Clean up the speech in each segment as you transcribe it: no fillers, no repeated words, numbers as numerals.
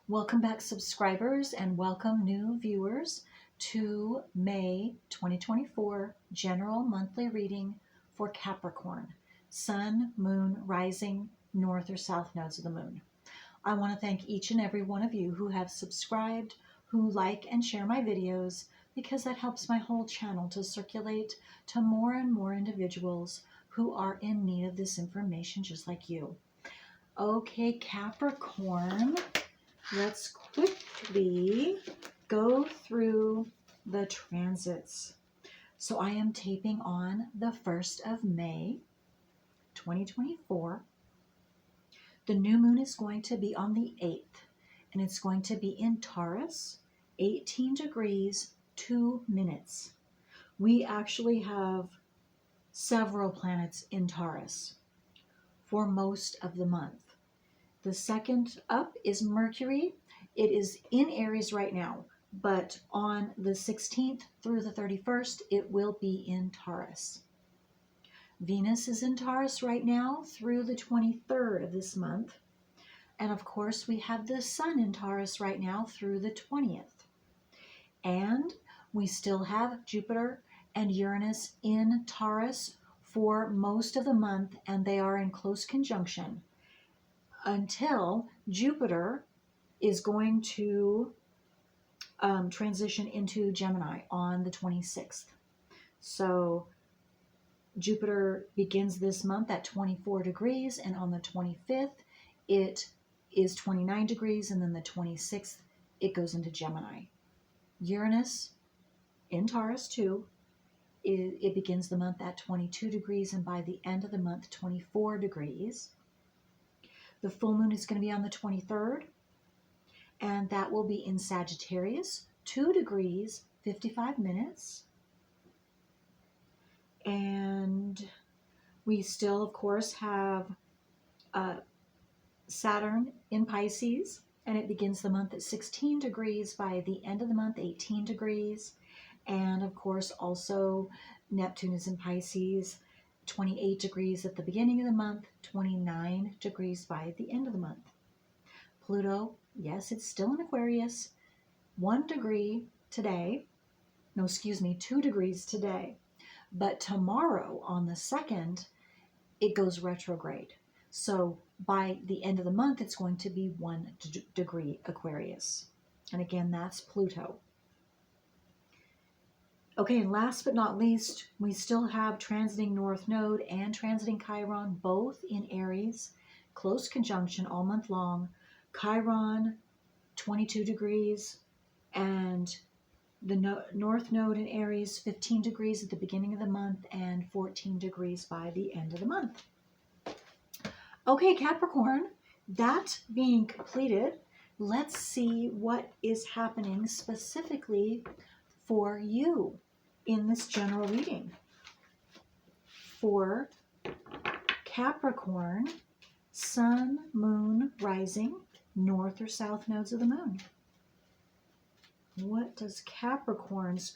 Welcome back, subscribers, and welcome new viewers to May 2024 General Monthly Reading for Capricorn, Sun, Moon, Rising, North or South Nodes of the Moon. I want to thank each and every one of you who have subscribed, who like and share my videos, because that helps my whole channel to circulate to more and more individuals who are in need of this information just like you. Okay, Capricorn. Let's quickly go through the transits. So I am taping on the 1st of May, 2024. The new moon is going to be on the 8th, and it's going to be in Taurus, 18 degrees, 2 minutes. We actually have several planets in Taurus for most of the month. The second up is Mercury. It is in Aries right now, but on the 16th through the 31st, it will be in Taurus. Venus is in Taurus right now through the 23rd of this month. And of course, we have the Sun in Taurus right now through the 20th. And we still have Jupiter and Uranus in Taurus for most of the month, and they are in close conjunction until Jupiter is going to transition into Gemini on the 26th. So Jupiter begins this month at 24 degrees, and on the 25th it is 29 degrees, and then the 26th it goes into Gemini. Uranus in Taurus too. It begins the month at 22 degrees, and by the end of the month 24 degrees. The full moon is going to be on the 23rd, and that will be in Sagittarius, 2 degrees, 55 minutes. And we still, of course, have Saturn in Pisces, and it begins the month at 16 degrees, by the end of the month, 18 degrees. And, of course, also Neptune is in Pisces, 28 degrees at the beginning of the month, 29 degrees by the end of the month. Pluto, yes, it's still in Aquarius, 1 degree today. No, excuse me, 2 degrees today. But tomorrow on the 2nd, it goes retrograde. So by the end of the month, it's going to be 1 degree Aquarius. And again, that's Pluto. Okay, and last but not least, we still have transiting North Node and transiting Chiron, both in Aries, close conjunction all month long. Chiron, 22 degrees, and the North Node in Aries, 15 degrees at the beginning of the month and 14 degrees by the end of the month. Okay, Capricorn, that being completed, let's see what is happening specifically for you in this general reading. For Capricorn, Sun, Moon, Rising, North or South Nodes of the Moon. What is Capricorn's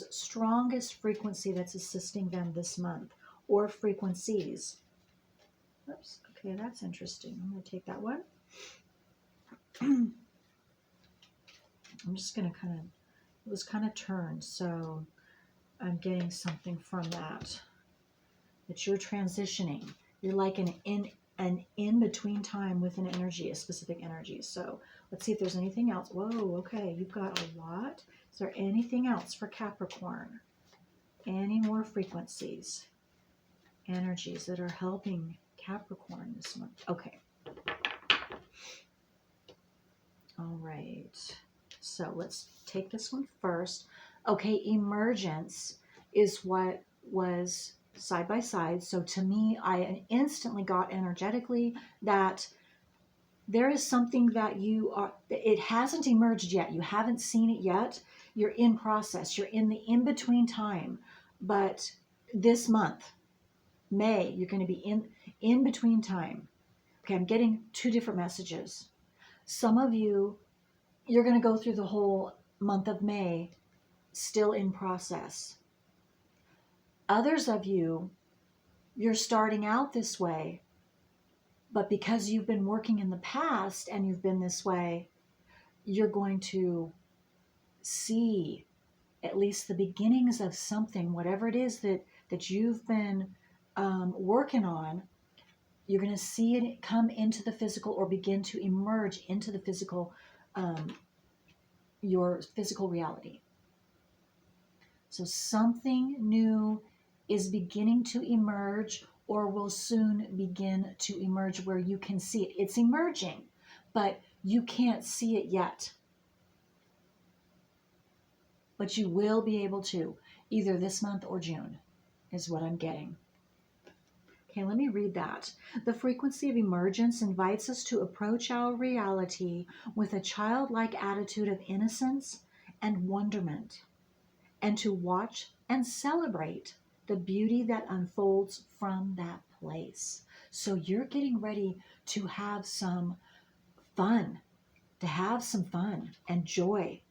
strongest frequency that's assisting them this month, or frequencies? Oops, okay, that's interesting. I'm going to take that one. I'm just going to it was kind of turned, so I'm getting something from that. That you're transitioning. You're like an in-between time with an energy, a specific energy. So let's see if there's anything else. Whoa, okay, you've got a lot. Is there anything else for Capricorn? Any more frequencies, energies that are helping Capricorn this month? Okay. All right. So let's take this one first. Okay, emergence is what was side by side. So to me, I instantly got energetically that there is something that it hasn't emerged yet. You haven't seen it yet. You're in process. You're in the in-between time. But this month, May, you're going to be in between time. Okay, I'm getting 2 different messages. Some of you, you're going to go through the whole month of May still in process. Others of you, you're starting out this way, But because you've been working in the past and you've been this way, you're going to see at least the beginnings of something, whatever it is that you've been working on. You're going to see it come into the physical or begin to emerge into the physical, your physical reality. So something new is beginning to emerge or will soon begin to emerge where you can see it. It's emerging, but you can't see it yet. But you will be able to, either this month or June, is what I'm getting. Okay, let me read that. The frequency of emergence invites us to approach our reality with a childlike attitude of innocence and wonderment, and to watch and celebrate the beauty that unfolds from that place. So you're getting ready to have some fun, and joy.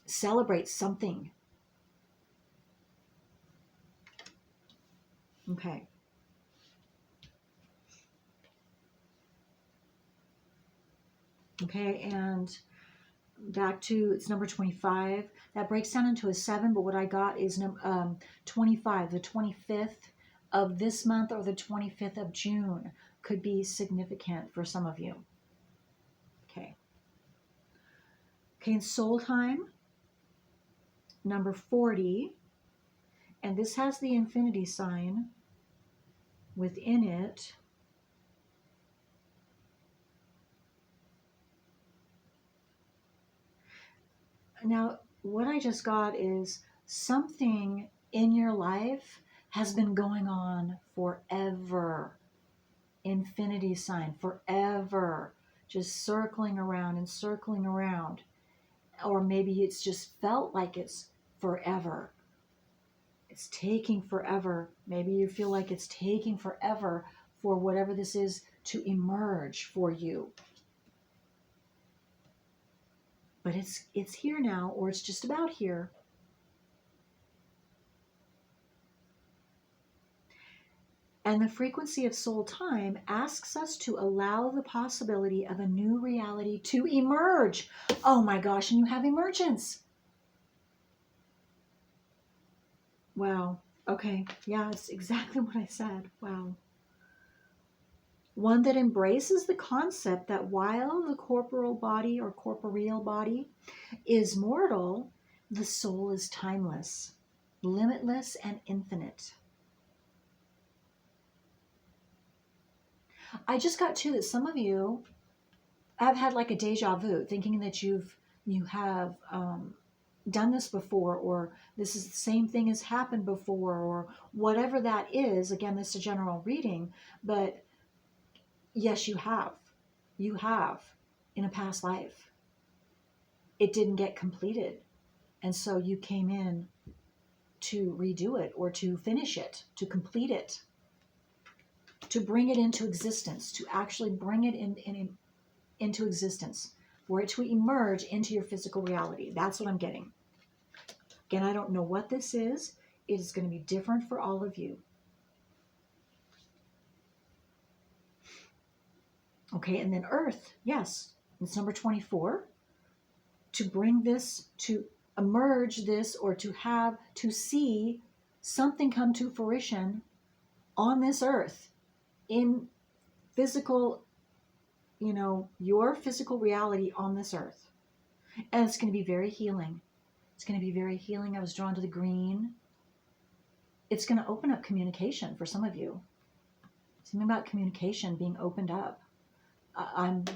Celebrate something. Okay. Okay, and back to, it's number 25. That breaks down into a 7, but what I got is 25. The 25th of this month or the 25th of June could be significant for some of you. Okay. Okay, in soul time, number 40, and this has the infinity sign within it. Now, what I just got is something in your life has been going on forever. Infinity sign, forever. Just circling around and circling around. Or maybe it's just felt like it's forever. It's taking forever. Maybe you feel like it's taking forever for whatever this is to emerge for you. But it's here now, or it's just about here. And the frequency of soul time asks us to allow the possibility of a new reality to emerge. Oh my gosh, and you have emergence. Wow. Okay. Yeah, it's exactly what I said. Wow. One that embraces the concept that while the corporeal body is mortal, the soul is timeless, limitless, and infinite. I just got to that some of you have had like a deja vu, thinking that you have done this before, or this is the same thing has happened before, or whatever that is. Again, this is a general reading, but yes, you have. You have in a past life. It didn't get completed. And so you came in to redo it or to finish it, to complete it, to bring it into existence, to actually bring it into existence, for it to emerge into your physical reality. That's what I'm getting. Again, I don't know what this is. It is going to be different for all of you. Okay, and then Earth, yes, it's number 24. To bring this, to emerge this, or to see something come to fruition on this earth in physical, your physical reality on this earth. And it's going to be very healing. It's going to be very healing. I was drawn to the green. It's going to open up communication for some of you. Something about communication being opened up.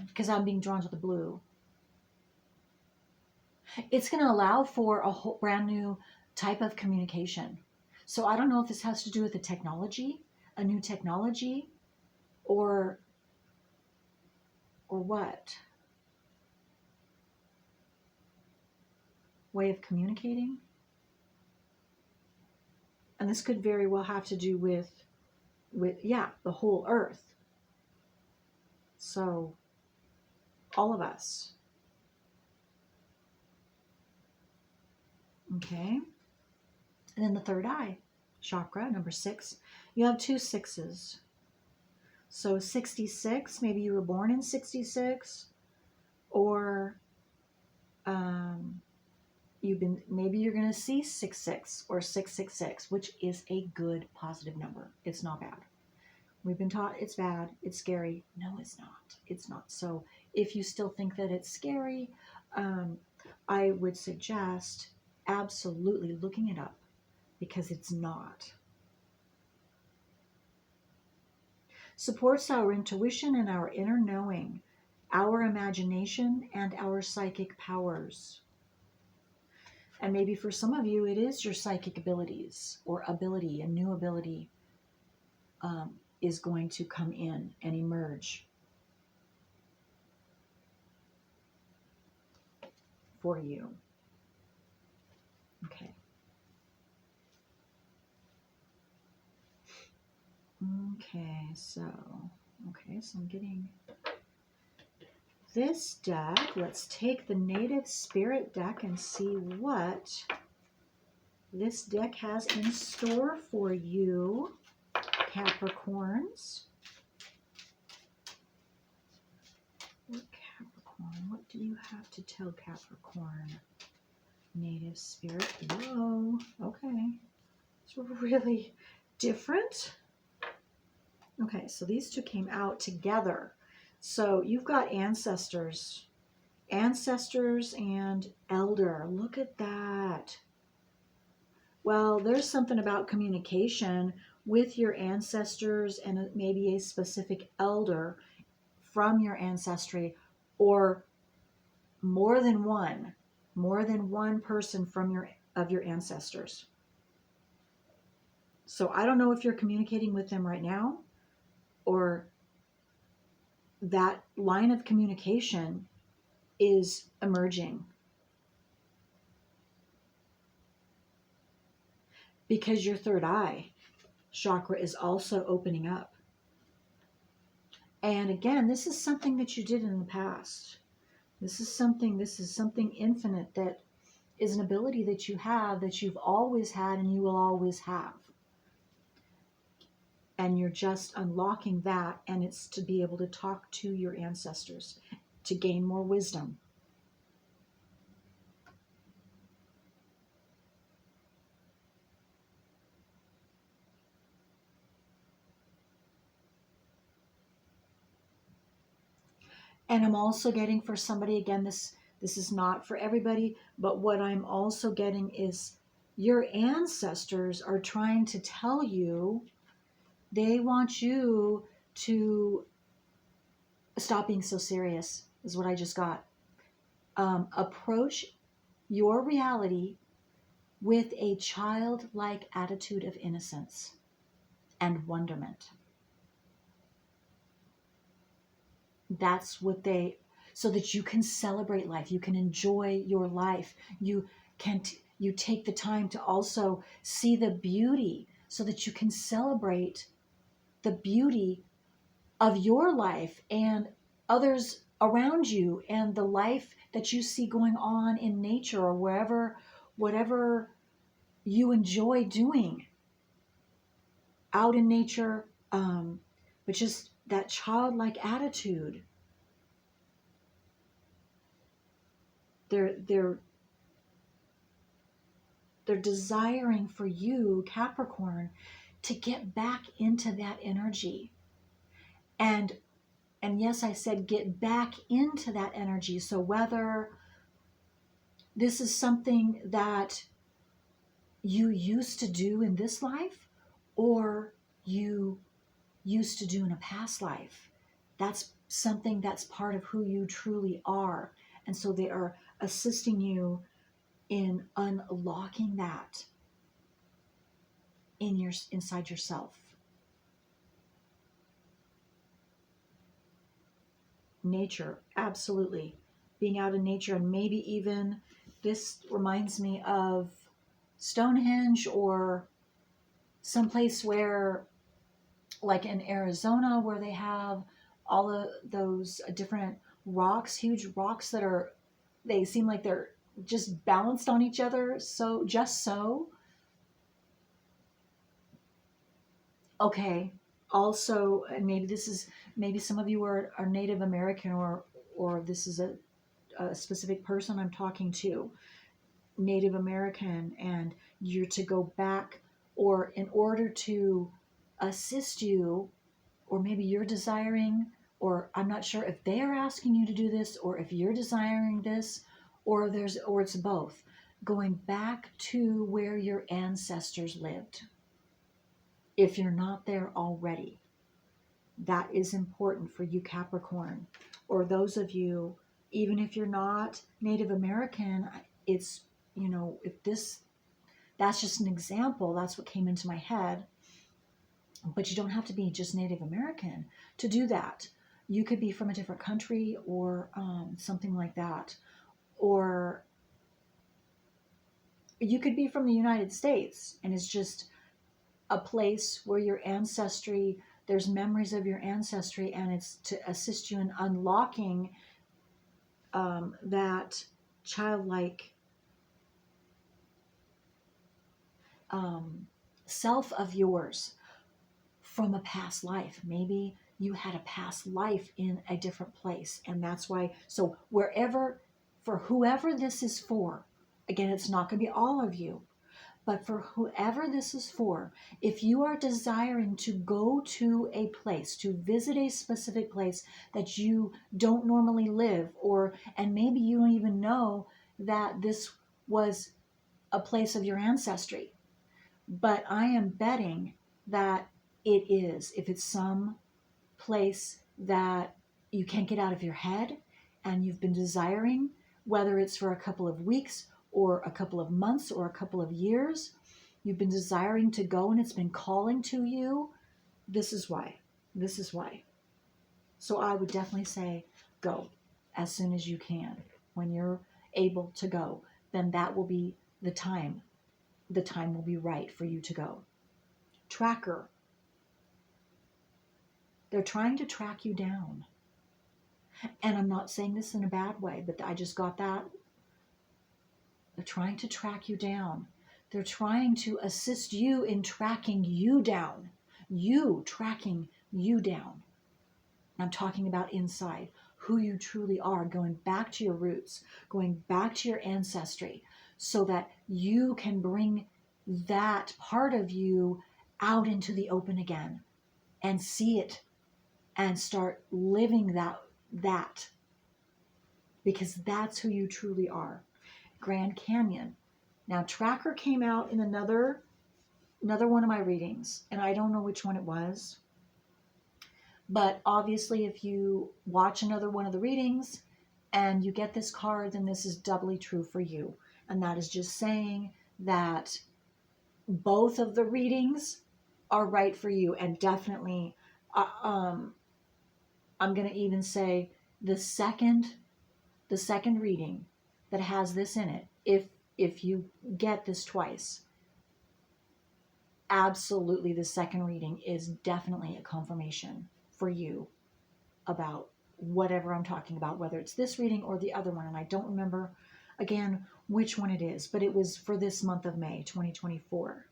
Because I'm being drawn to the blue. It's going to allow for a whole brand new type of communication. So I don't know if this has to do with the technology, a new technology, or what? Way of communicating? And this could very well have to do with the whole earth. So all of us. Okay. And then the third eye chakra, number 6. You have 2 6s. So 66, maybe you were born in 66, or maybe you're going to see 66 or 666, which is a good positive number. It's not bad. We've been taught it's bad, it's scary. No, it's not. It's not. So if you still think that it's scary, I would suggest absolutely looking it up, because it's not. Supports our intuition and our inner knowing, our imagination and our psychic powers. And maybe for some of you, it is your psychic abilities or ability, a new ability is going to come in and emerge for you. Okay. So I'm getting this deck. Let's take the Native Spirit deck and see what this deck has in store for you, Capricorns. What do you have to tell Capricorn? Native Spirit. Whoa, okay. It's really different. Okay, so these two came out together. So you've got ancestors and elder. Look at that. Well, there's something about communication with your ancestors and maybe a specific elder from your ancestry, or more than one person from your ancestors. So I don't know if you're communicating with them right now, or that line of communication is emerging, because your third eye chakra is also opening up. And again, this is something that you did in the past. This is something infinite, that is an ability that you have, that you've always had and you will always have. And you're just unlocking that, and it's to be able to talk to your ancestors, to gain more wisdom. And I'm also getting for somebody, again, this is not for everybody, but what I'm also getting is your ancestors are trying to tell you, they want you to stop being so serious, is what I just got. Approach your reality with a childlike attitude of innocence and wonderment. That's what so that you can celebrate life, you can enjoy your life, you take the time to also see the beauty, so that you can celebrate the beauty of your life and others around you, and the life that you see going on in nature, or whatever you enjoy doing out in nature, but just that childlike attitude. They're desiring for you, Capricorn, to get back into that energy. And yes, I said get back into that energy. So whether this is something that you used to do in this life, or you used to do in a past life, that's something that's part of who you truly are. And so they are assisting you in unlocking that inside yourself. Nature, absolutely. Being out in nature, and maybe even, this reminds me of Stonehenge, or someplace where, like in Arizona, where they have all of those different rocks, huge rocks they seem like they're just balanced on each other. So. Okay. Also, and maybe some of you are Native American, or this is a specific person I'm talking to, Native American, and you're to go back, or in order to assist you, or maybe you're desiring, or I'm not sure if they are asking you to do this, or if you're desiring this, or it's both, going back to where your ancestors lived. If you're not there already, that is important for you, Capricorn, or those of you, even if you're not Native American. It's, if this, that's just an example, that's what came into my head. But you don't have to be just Native American to do that. You could be from a different country, or something like that. Or you could be from the United States, and it's just a place where your ancestry, there's memories of your ancestry, and it's to assist you in unlocking that childlike self of yours from a past life. Maybe you had a past life in a different place, and that's why. So wherever, for whoever this is for, again, it's not going to be all of you, but for whoever this is for, if you are desiring to go to a place, to visit a specific place that you don't normally live, and maybe you don't even know that this was a place of your ancestry, but I am betting that it is. If it's some place that you can't get out of your head and you've been desiring, whether it's for a couple of weeks or a couple of months or a couple of years, you've been desiring to go and it's been calling to you, this is why. This is why. So I would definitely say go as soon as you can. When you're able to go, then that will be the time. The time will be right for you to go. Tracker. They're trying to track you down. And I'm not saying this in a bad way, but I just got that. They're trying to track you down. They're trying to assist you in tracking you down. You tracking you down. I'm talking about inside, who you truly are, going back to your roots, going back to your ancestry, so that you can bring that part of you out into the open again and see it and start living that, because that's who you truly are. Grand Canyon. Now, Tracker came out in another one of my readings, and I don't know which one it was. But obviously, if you watch another one of the readings and you get this card, then this is doubly true for you. And that is just saying that both of the readings are right for you. And definitely, I'm going to even say the second reading that has this in it, if you get this twice, absolutely the second reading is definitely a confirmation for you about whatever I'm talking about, whether it's this reading or the other one. And I don't remember again which one it is, but it was for this month of May 2024.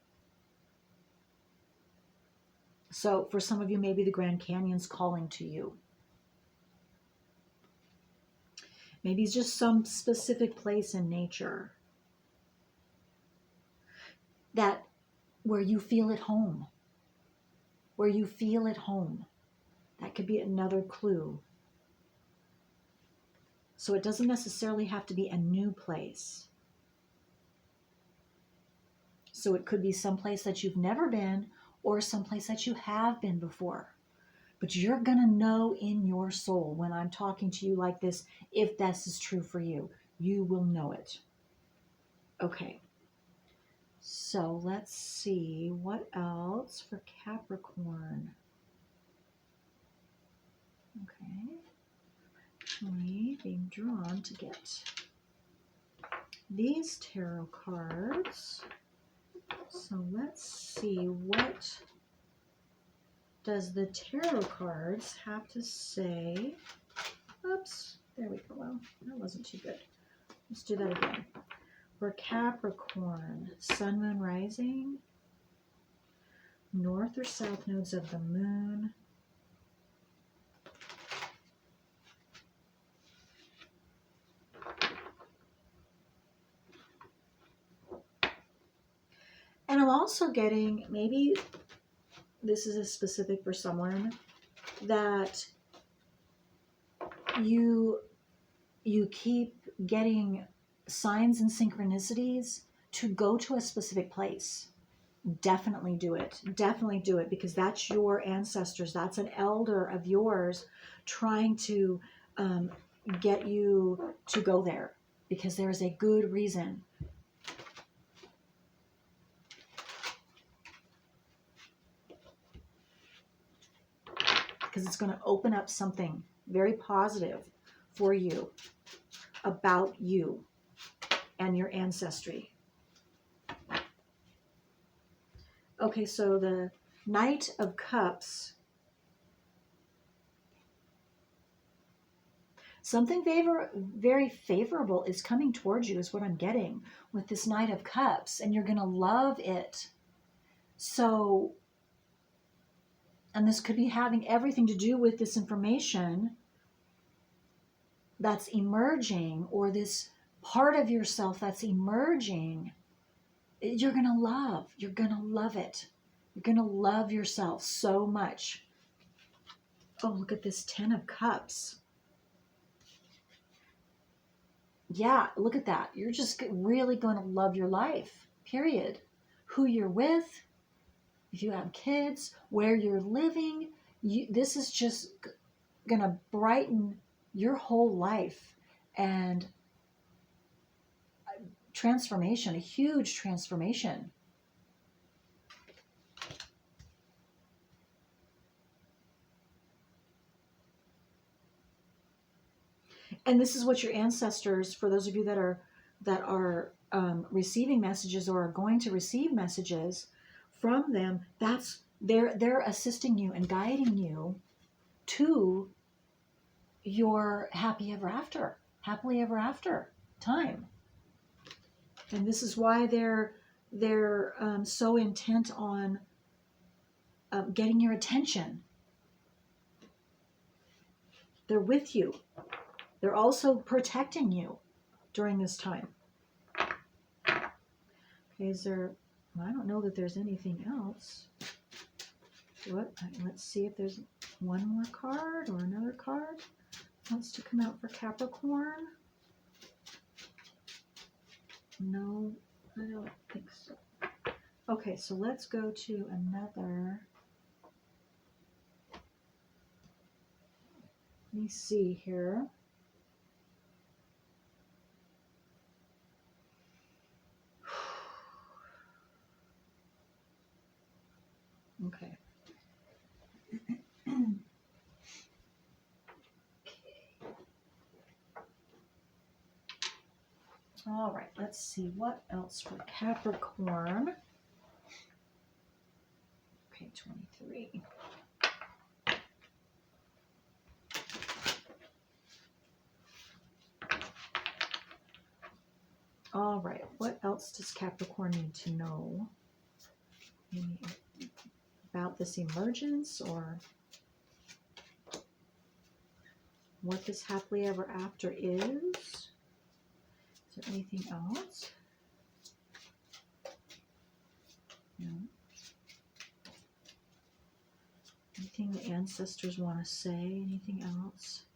So for some of you, maybe the Grand Canyon's calling to you. Maybe it's just some specific place in nature that where you feel at home. Where you feel at home. That could be another clue. So it doesn't necessarily have to be a new place. So it could be someplace that you've never been, or someplace that you have been before. But you're going to know in your soul when I'm talking to you like this, if this is true for you. You will know it. Okay. So let's see what else for Capricorn. Okay. Actually, being drawn to get these tarot cards. So let's see, what does the tarot cards have to say? Oops, there we go. Well, that wasn't too good. Let's do that again. For Capricorn, Sun, Moon, Rising. North or south nodes of the moon. And I'm also getting, maybe this is a specific for someone, that you keep getting signs and synchronicities to go to a specific place. Definitely do it. Definitely do it, because that's your ancestors. That's an elder of yours trying to get you to go there, because there is a good reason. Because it's going to open up something very positive for you about you and your ancestry. Okay, so the Knight of Cups. Something very favorable is coming towards you, is what I'm getting with this Knight of Cups, and you're going to love it. So, and this could be having everything to do with this information that's emerging, or this part of yourself that's emerging. You're going to love. You're going to love it. You're going to love yourself so much. Oh, look at this 10 of Cups. Yeah, look at that. You're just really going to love your life, period. Who you're with, if you have kids, where you're living. This is just going to brighten your whole life. And transformation, a huge transformation. And this is what your ancestors, for those of you that are receiving messages or are going to receive messages from them, that's they're assisting you and guiding you to your happily ever after time. And this is why they're so intent on getting your attention. They're with you. They're also protecting you during this time. Okay, is there, well, I don't know that there's anything else. Let's see if there's one more card or another card wants to come out for Capricorn. No, I don't think so. Okay, so let's go to another. Let me see here. Okay. All right, let's see what else for Capricorn. Okay, 23. All right, what else does Capricorn need to know? Maybe about this emergence, or what this happily ever after is? Is there anything else? No. Anything the ancestors want to say? Anything else?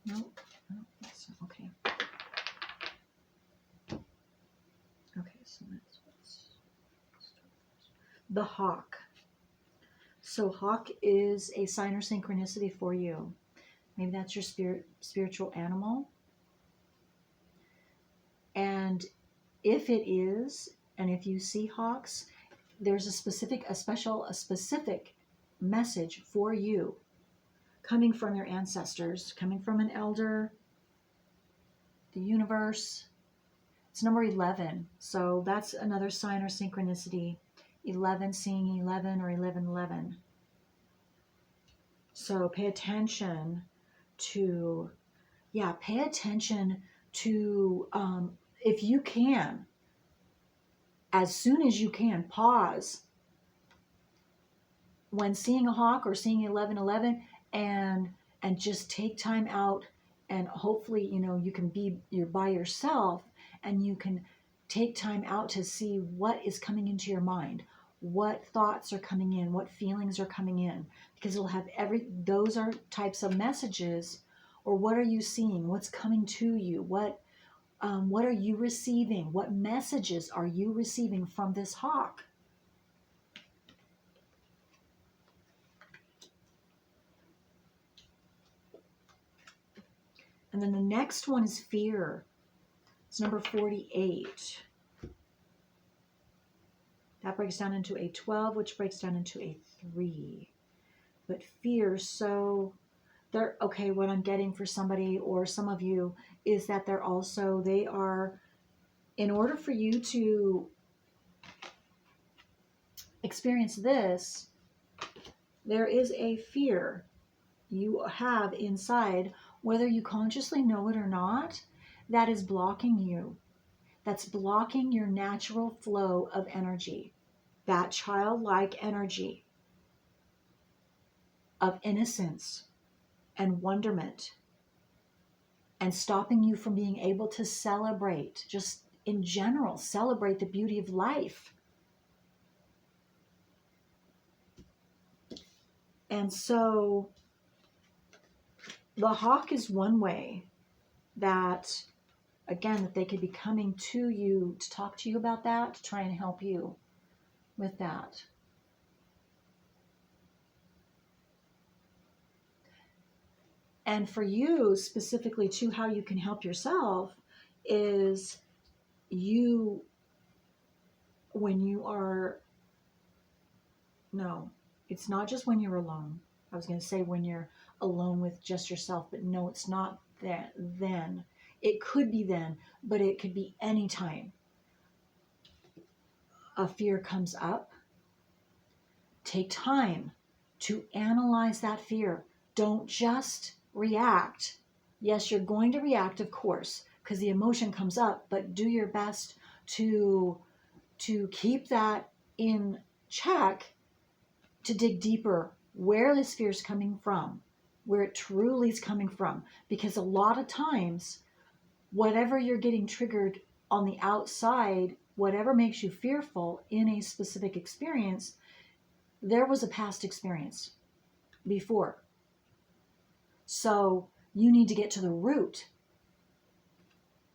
Nope, I don't think so. Okay. Okay, so let's the hawk. So hawk is a sign or synchronicity for you. Maybe that's your spiritual animal. And if it is, and if you see hawks, there's a specific message for you coming from your ancestors, coming from an elder, the universe. It's number 11. So that's another sign or synchronicity. 11, seeing 11, or 1111. So pay attention to yeah, pay attention to, if you can, as soon as you can, pause when seeing a hawk or seeing 1111, and just take time out, and hopefully, you can you're by yourself, and you can take time out to see what is coming into your mind, what thoughts are coming in, what feelings are coming in, because it'll have those are types of messages. Or what are you seeing, what's coming to you, what are you receiving, what messages are you receiving from this hawk? And then the next one is fear. It's number 48. That breaks down into a 12, which breaks down into a 3. But fear, so okay, what I'm getting for somebody or some of you is that they are, in order for you to experience this, there is a fear you have inside, whether you consciously know it or not, that is blocking you. That's blocking your natural flow of energy, that childlike energy of innocence and wonderment, and stopping you from being able to celebrate, just in general, celebrate the beauty of life. And so the hawk is one way that, again, that they could be coming to you to talk to you about that, to try and help you with that. And for you specifically, too, how you can help yourself is when you are, no, it's not just when you're alone. I was going to say when you're alone with just yourself, but no, it's not that then. It could be then, but it could be any time a fear comes up. Take time to analyze that fear. Don't just react. Yes, you're going to react, of course, because the emotion comes up, but do your best to keep that in check, to dig deeper where this fear is coming from, where it truly is coming from. Because a lot of times, whatever you're getting triggered on the outside, whatever makes you fearful in a specific experience, there was a past experience before. So you need to get to the root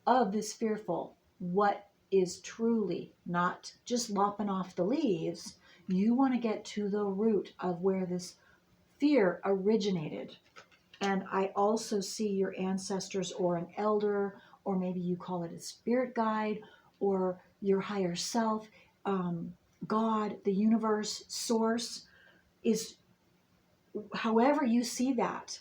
of this fearful, what is truly, not just lopping off the leaves. You want to get to the root of where this fear originated. And I also see your ancestors or an elder, or maybe you call it a spirit guide, or your higher self, God, the universe, source, is however you see that.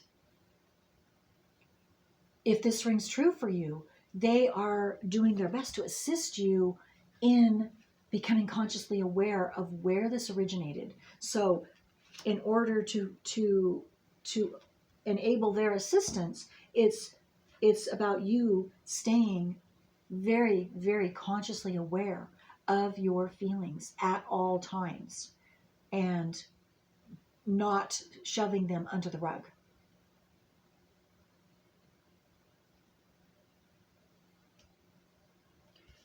If this rings true for you, they are doing their best to assist you in becoming consciously aware of where this originated. So in order to enable their assistance, it's about you staying very, very consciously aware of your feelings at all times and not shoving them under the rug.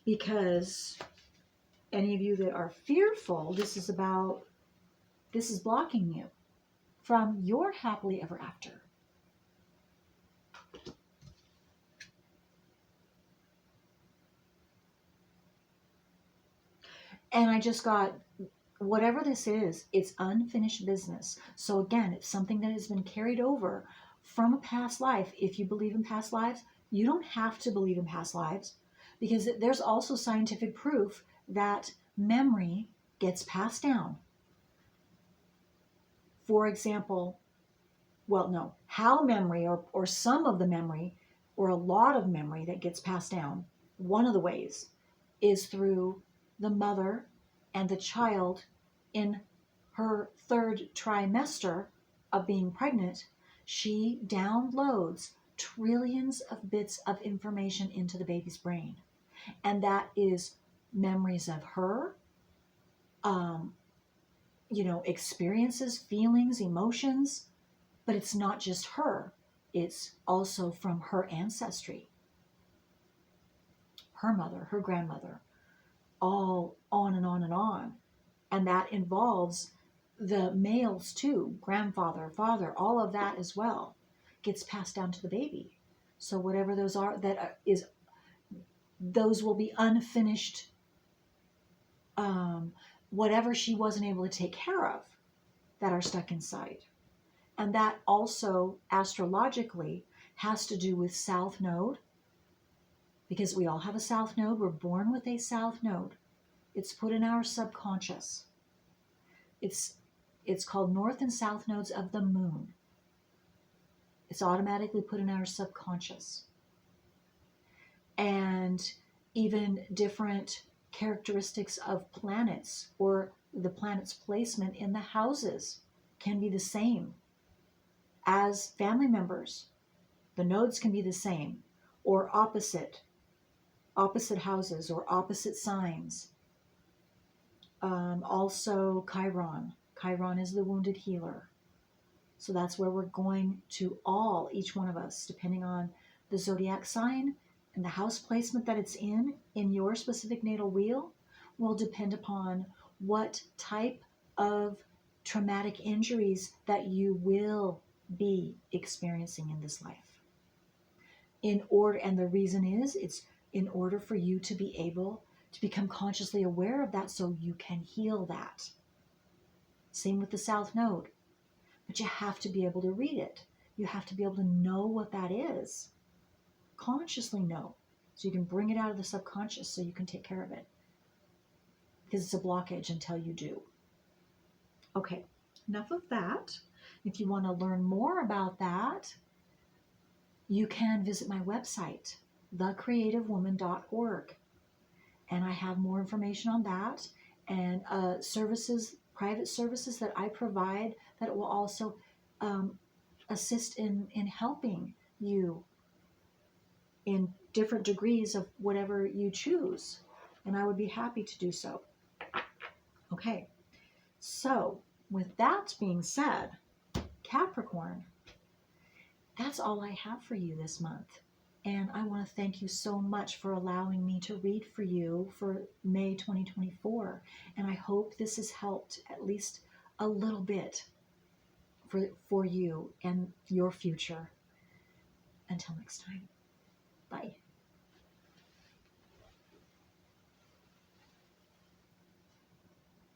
Because any of you that are fearful, this is blocking you from your happily ever after. And I just got, whatever this is, it's unfinished business. So again, it's something that has been carried over from a past life. If you believe in past lives, you don't have to believe in past lives, because there's also scientific proof that memory gets passed down. For example, how memory or some of the memory or a lot of memory that gets passed down, one of the ways is through the mother and the child in her third trimester of being pregnant. She downloads trillions of bits of information into the baby's brain. And that is memories of her, experiences, feelings, emotions. But it's not just her. It's also from her ancestry, her mother, her grandmother, all on and on and on. And that involves the males too, grandfather, father, all of that as well gets passed down to the baby. So whatever those are, those will be unfinished, whatever she wasn't able to take care of that are stuck inside. And that also astrologically has to do with South Node, because we all have a South Node. We're born with a South Node. It's put in our subconscious. It's called North and South Nodes of the Moon. It's automatically put in our subconscious. And even different characteristics of planets or the planet's placement in the houses can be the same as family members. The nodes can be the same or opposite houses or opposite signs. Also Chiron. Chiron is the wounded healer. So that's where we're going to each one of us, depending on the zodiac sign and the house placement that it's in your specific natal wheel, will depend upon what type of traumatic injuries that you will be experiencing in this life. And the reason is, it's in order for you to be able to become consciously aware of that so you can heal that. Same with the South Node. But you have to be able to read it. You have to be able to know what that is. Consciously know. So you can bring it out of the subconscious so you can take care of it. Because it's a blockage until you do. Okay, enough of that. If you want to learn more about that, you can visit my website, thecreativewoman.org. And I have more information on that and private services that I provide that will also assist in helping you in different degrees of whatever you choose. And I would be happy to do so. Okay, so with that being said, Capricorn, that's all I have for you this month. And I want to thank you so much for allowing me to read for you for May 2024. And I hope this has helped at least a little bit for you and your future. Until next time, bye.